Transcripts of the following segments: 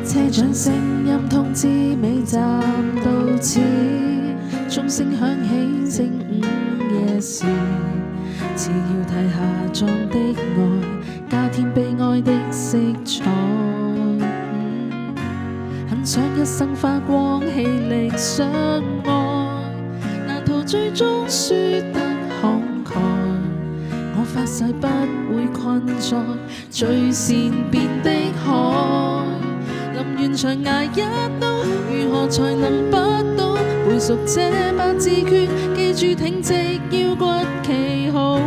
車長聲音通知尾站到此，鐘聲響起正午夜時，次要題下葬的愛，加添悲哀的色彩。很想一生花光氣力相愛，難逃最終輸得慷慨。我發誓不會困在最善變的海。臨完場捱一刀，如何才能不倒？背熟這八字訣，記住挺直腰骨企好。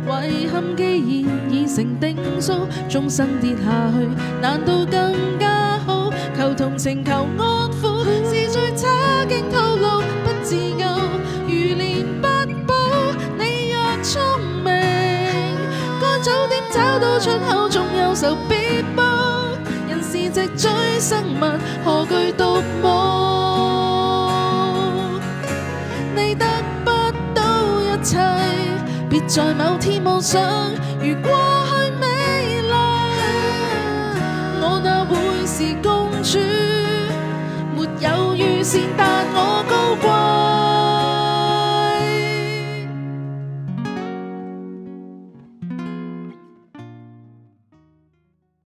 遺憾既然已成定數，終生跌下去，難道更加好？求同情，求安撫，是最差勁套路，不自由，如連不保。你若聰明，該早點找到出口，總有仇必報。人是脊椎生物，何懼獨舞？你得不到一切，別在某天妄想，如過去美麗，我哪會是公主？沒有預先，但我